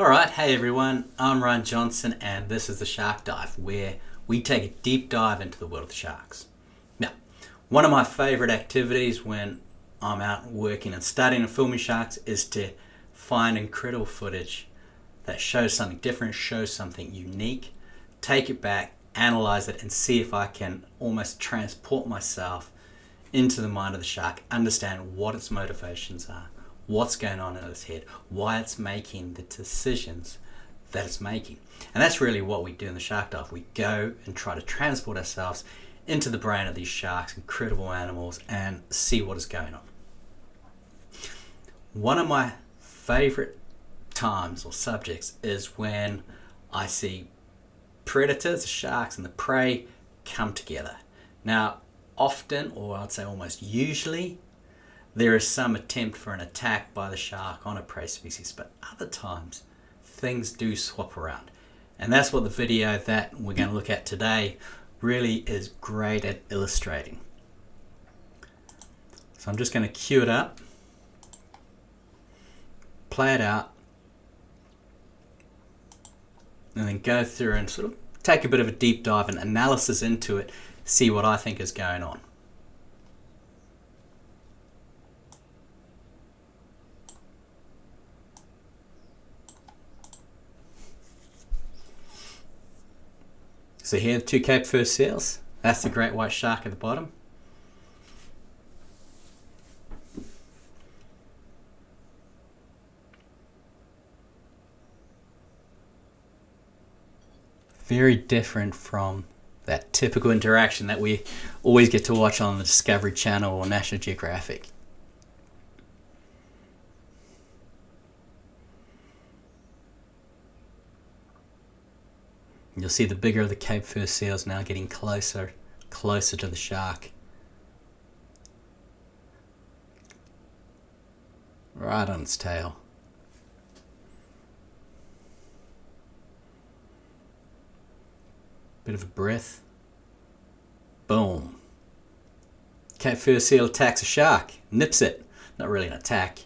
Alright, hey everyone, I'm Ryan Johnson and this is the Shark Dive, where we take a deep dive into the world of the sharks. Now, one of my favourite activities when I'm out working and studying and filming sharks is to find incredible footage that shows something different, shows something unique, take it back, analyse it and see if I can almost transport myself into the mind of the shark, understand what its motivations are, what's going on in its head, why it's making the decisions that it's making. And that's really what we do in the Shark Dive. We go and try to transport ourselves into the brain of these sharks, incredible animals, and see what is going on. One of my favorite times or subjects is when I see predators, the sharks, and the prey come together. Now, often, or I'd say almost usually, there is some attempt for an attack by the shark on a prey species, but other times things do swap around. And that's what the video that we're going to look at today really is great at illustrating. So I'm just going to cue it up, play it out, and then go through and sort of take a bit of a deep dive and analysis into it, see what I think is going on. So here are the two Cape Fur seals. That's the great white shark at the bottom. Very different from that typical interaction that we always get to watch on the Discovery Channel or National Geographic. You'll see the bigger of the Cape Fur seals now getting closer to the shark. Right on its tail. Bit of a breath. Boom. Cape Fur seal attacks a shark. Nips it. Not really an attack.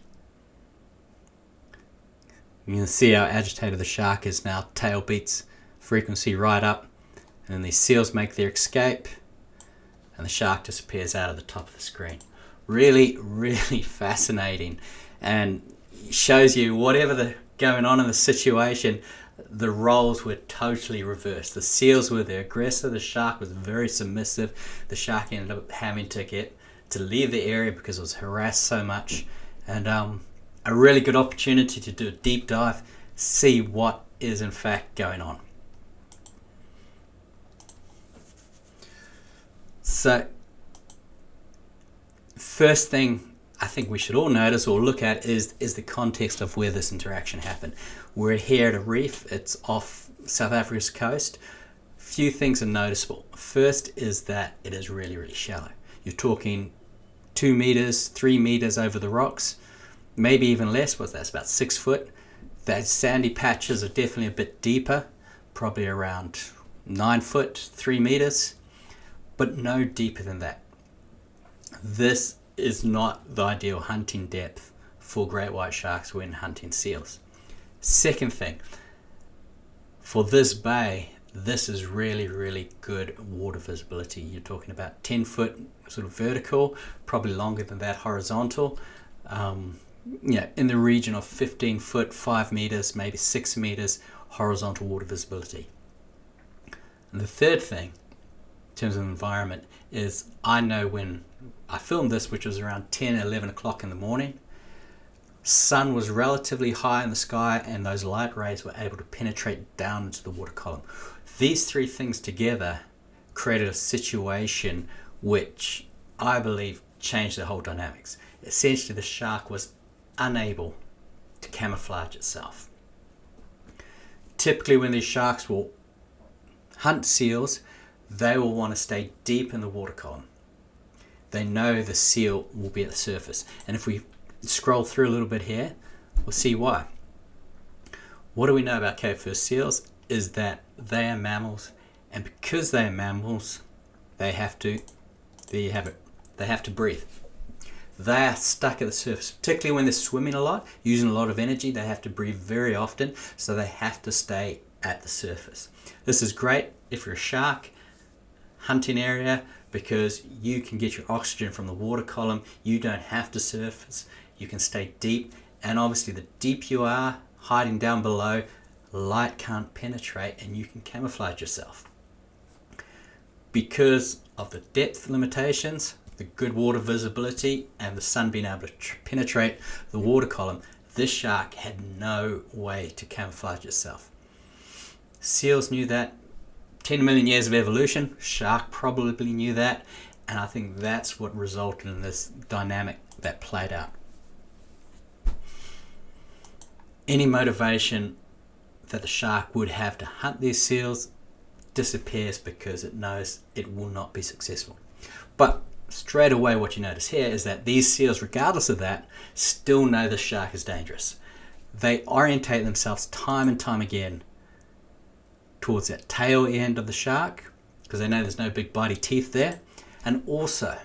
You can see how agitated the shark is now. Tail beats frequency right up, and then these seals make their escape and the shark disappears out of the top of the screen. Really fascinating, and shows you whatever the going on in the situation, the roles were totally reversed. The seals were the aggressor, the shark was very submissive. The shark ended up having to leave the area because it was harassed so much, and a really good opportunity to do a deep dive, see what is in fact going on. So, first thing I think we should all notice or look at is the context of where this interaction happened. We're here at a reef, it's off South Africa's coast. Few things are noticeable. First is that it is really shallow. You're talking 2 meters, 3 meters over the rocks, maybe even less. What's that? It's about 6 foot. Those sandy patches are definitely a bit deeper, probably around 9 foot, 3 meters. But no deeper than that. This is not the ideal hunting depth for great white sharks when hunting seals. Second thing, for this bay, this is really good water visibility. You're talking about 10 foot sort of vertical, probably longer than that horizontal. In the region of 15 foot, 5 meters, maybe 6 meters horizontal water visibility. And the third thing, in terms of environment, is I know when I filmed this, which was around 10, 11 o'clock in the morning, sun was relatively high in the sky and those light rays were able to penetrate down into the water column. These three things together created a situation which I believe changed the whole dynamics. Essentially, the shark was unable to camouflage itself. Typically when these sharks will hunt seals, they will want to stay deep in the water column. They know the seal will be at the surface. And if we scroll through a little bit here, we'll see why. What do we know about Cape Fur seals is that they are mammals, and because they are mammals, they have to, there you have it, they have to breathe. They are stuck at the surface, particularly when they're swimming a lot, using a lot of energy. They have to breathe very often, so they have to stay at the surface. This is great if you're a shark hunting area, because you can get your oxygen from the water column. You don't have to surface. You can stay deep, and obviously the deep you are, hiding down below, light can't penetrate and you can camouflage yourself. Because of the depth limitations, the good water visibility, and the sun being able to penetrate the water column, this shark had no way to camouflage itself. Seals knew that. 10 million years of evolution, shark probably knew that, and I think that's what resulted in this dynamic that played out. Any motivation that the shark would have to hunt these seals disappears because it knows it will not be successful. But straight away what you notice here is that these seals, regardless of that, still know the shark is dangerous. They orientate themselves time and time again towards that tail end of the shark because they know there's no big bitey teeth there. And also,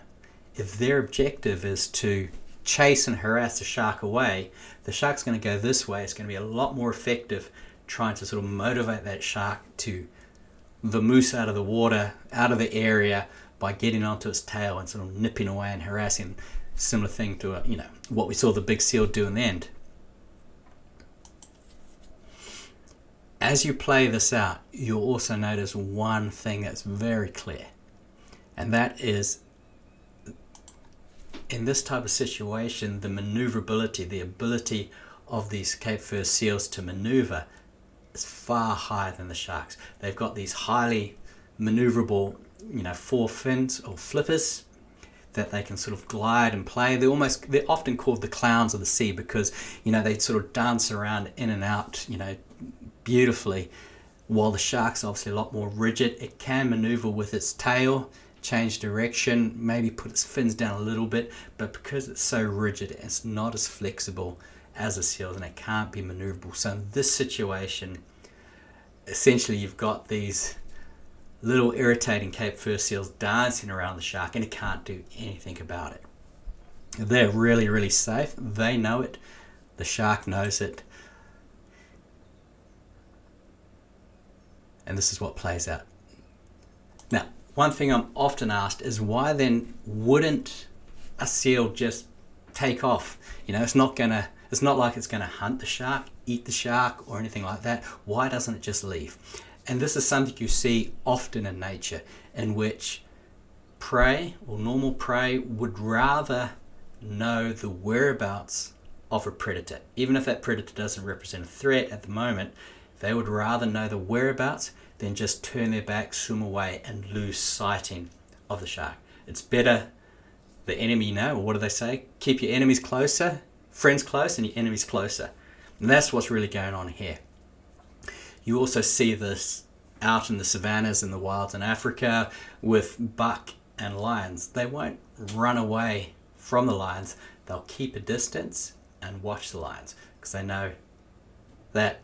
if their objective is to chase and harass the shark away, the shark's going to go this way. It's going to be a lot more effective trying to sort of motivate that shark to vamoose out of the water, out of the area, by getting onto its tail and sort of nipping away and harassing. Similar thing to what we saw the big seal do in the end. As you play this out, you'll also notice one thing that's very clear, and that is, in this type of situation, the maneuverability, the ability of these Cape Fur seals to maneuver is far higher than the sharks. They've got these highly maneuverable, fore fins or flippers that they can sort of glide and play. They're often called the clowns of the sea because, they sort of dance around in and out, beautifully, while the shark's obviously a lot more rigid. It can maneuver with its tail, change direction, maybe put its fins down a little bit, but because it's so rigid, it's not as flexible as a seal, and it can't be maneuverable. So in this situation, essentially you've got these little irritating Cape Fur seals dancing around the shark, and it can't do anything about it. They're really, really safe. They know it. The shark knows it. And this is what plays out. Now, one thing I'm often asked is, why then wouldn't a seal just take off? It's not like it's gonna hunt the shark, eat the shark, or anything like that. Why doesn't it just leave? And this is something you see often in nature, in which prey or normal prey would rather know the whereabouts of a predator. Even if that predator doesn't represent a threat at the moment, they would rather know the whereabouts than just turn their back, swim away, and lose sighting of the shark. It's better the enemy or what do they say? Keep your enemies closer, friends close, and your enemies closer. And that's what's really going on here. You also see this out in the savannas and the wilds in Africa with buck and lions. They won't run away from the lions. They'll keep a distance and watch the lions because they know that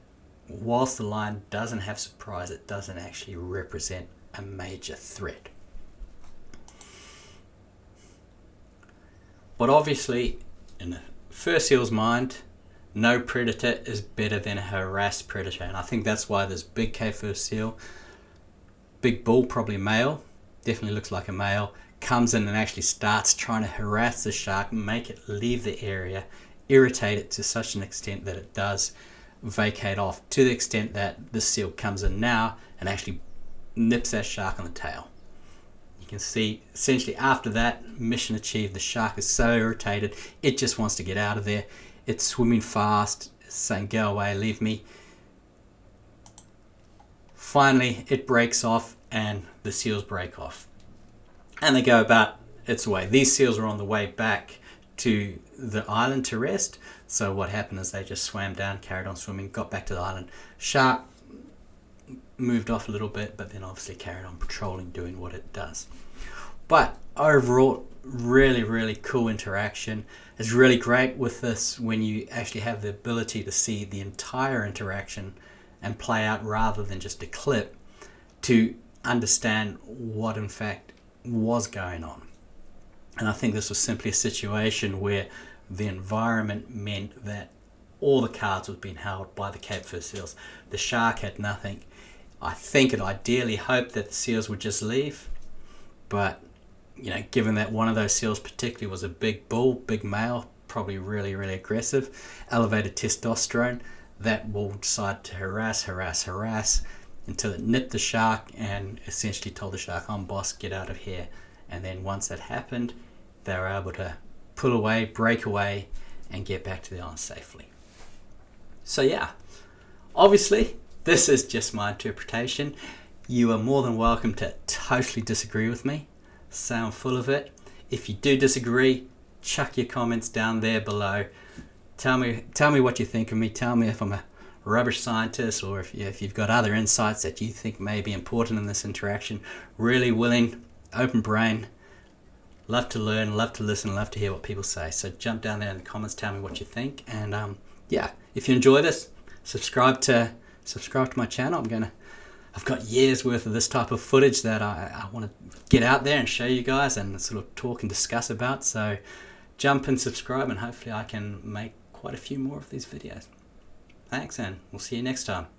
whilst the lion doesn't have surprise, it doesn't actually represent a major threat. But obviously, in a fur seal's mind, no predator is better than a harassed predator. And I think that's why this big Cape Fur seal, big bull, probably male, definitely looks like a male, comes in and actually starts trying to harass the shark, make it leave the area, irritate it to such an extent that it does vacate off, to the extent that the seal comes in now and actually nips that shark on the tail. You can see essentially after that, mission achieved. The shark is so irritated, it just wants to get out of there. It's swimming fast, it's saying, go away, leave me. Finally, it breaks off and the seals break off. And they go about its way. These seals are on the way back to the island to rest. So what happened is they just swam down, carried on swimming, got back to the island. Shark moved off a little bit, but then obviously carried on patrolling, doing what it does. But overall, really, really cool interaction. It's really great with this when you actually have the ability to see the entire interaction and play out rather than just a clip, to understand what in fact was going on. And I think this was simply a situation where the environment meant that all the cards were being held by the Cape Fur seals. The shark had nothing. I think it ideally hoped that the seals would just leave, but given that one of those seals particularly was a big bull, big male, probably really, really aggressive, elevated testosterone, that will decide to harass until it nipped the shark and essentially told the shark, "I'm boss, get out of here." And then once that happened, they were able to pull away, break away, and get back to the island safely. So yeah, obviously this is just my interpretation. You are more than welcome to totally disagree with me. Say I'm full of it. If you do disagree, chuck your comments down there below. Tell me what you think of me. Tell me if I'm a rubbish scientist, or if you've got other insights that you think may be important in this interaction. Really willing, open brain, love to learn, love to listen, love to hear what people say. So jump down there in the comments, tell me what you think, and yeah, if you enjoy this, subscribe to my channel. I've got years worth of this type of footage that I want to get out there and show you guys and sort of talk and discuss about. So jump and subscribe, and hopefully I can make quite a few more of these videos. Thanks, and we'll see you next time.